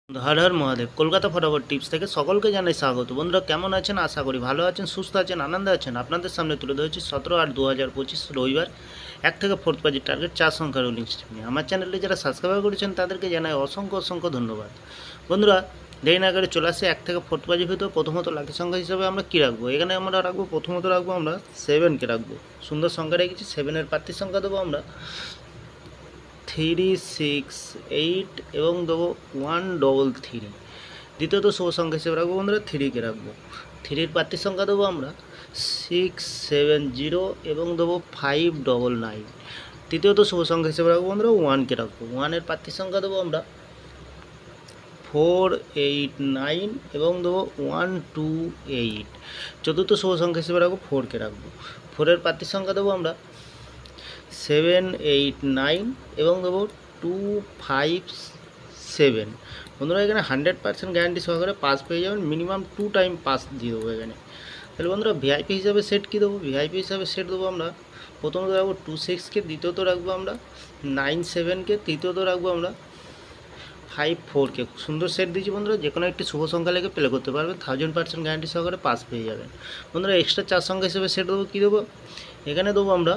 হর হর মহাদেব। কলকাতা ফটাফট টিপস থেকে সকলকে জানাই স্বাগত। বন্ধুরা কেমন আছেন? আশা করি ভালো আছেন, সুস্থ আছেন, আনন্দে আছেন। আপনাদের সামনে তুলে ধরেছি 17/8/2025 রবিবার 1 থেকে 4 বাজির টার্গেট 4 সংখ্যার রোলিং স্ট্রিম নিয়ে। আমার চ্যানেলে যারা সাবস্ক্রাইব করেছেন তাদেরকে জানাই অসংখ্য অসংখ্য ধন্যবাদ। বন্ধুরা দেরি না করে চলে আসে 1 থেকে 4 বাজির ভিতর। প্রথমত লাকি সংখ্যা হিসাবে আমরা কী রাখবো? এখানে আমরা রাখবো, প্রথমত রাখবো আমরা 7কে রাখবো। সুন্দর সংখ্যা রেখেছি। 7-এর প্রার্থী সংখ্যা দেবো আমরা 3, 6, 8 এবং দেবো 133। দ্বিতীয়ত শুভ সংখ্যা হিসেবে রাখবো বন্ধুরা 3কে রাখবো। 3-এর প্রার্থী সংখ্যা দেবো আমরা 670 এবং দেবো 599। তৃতীয়ত শুভ সংখ্যা হিসেবে রাখবো বন্ধুরা 1কে রাখবো। 1-এর প্রার্থী সংখ্যা দেবো আমরা 489 এবং দেবো 128। চতুর্থ শুভ সংখ্যা হিসেবে রাখবো 4কে রাখবো। 4-এর প্রার্থী সংখ্যা দেবো আমরা 789 এবং দেবো 257। বন্ধুরা এখানে 100% গ্যারান্টি সহকারে পাস পেয়ে যাবেন। মিনিমাম 2 টাইম পাস দিয়ে দেবো এখানে। তাহলে বন্ধুরা ভিআইপি হিসাবে সেট কী দেবো? ভিআইপি হিসাবে সেট দেবো আমরা প্রথমত রাখবো 26কে, দ্বিতীয়ত রাখবো আমরা 97কে, তৃতীয়ত রাখবো আমরা 54কে। সুন্দর সেট দিয়েছি বন্ধুরা, যে কোনো একটি শুভ সংখ্যা লেগে প্লে করতে পারবেন। 1000% গ্যারান্টি সহকারে পাস পেয়ে যাবেন। বন্ধুরা এক্সট্রা 4 সংখ্যা হিসেবে সেট দেবো, কী দেবো? এখানে দেবো আমরা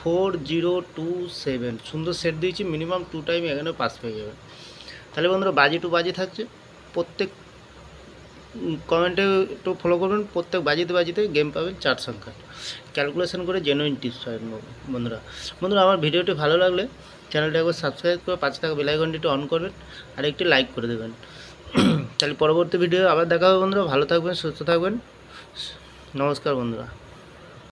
4027। সুন্দর সেট দিয়েছি, মিনিমাম 2 টাইম এখানে পাস পেয়ে যাবেন। তাহলে বন্ধুরা বাজি টু বাজি থাকছে। প্রত্যেক কমেন্টে একটু ফলো করবেন। প্রত্যেক বাজিতে গেম পাবেন 4 সংখ্যা। ক্যালকুলেশন করে জেনুইন টিপস পাবেন বন্ধুরা আমার ভিডিওটি ভালো লাগলে চ্যানেলটা একবার সাবস্ক্রাইব করে 5 টাকা বেল আইকনটি অন করবেন আর একটি লাইক করে দেবেন। তাহলে পরবর্তী ভিডিও আবার দেখা হবে বন্ধুরা। ভালো থাকবেন, সুস্থ থাকবেন। নমস্কার বন্ধুরা।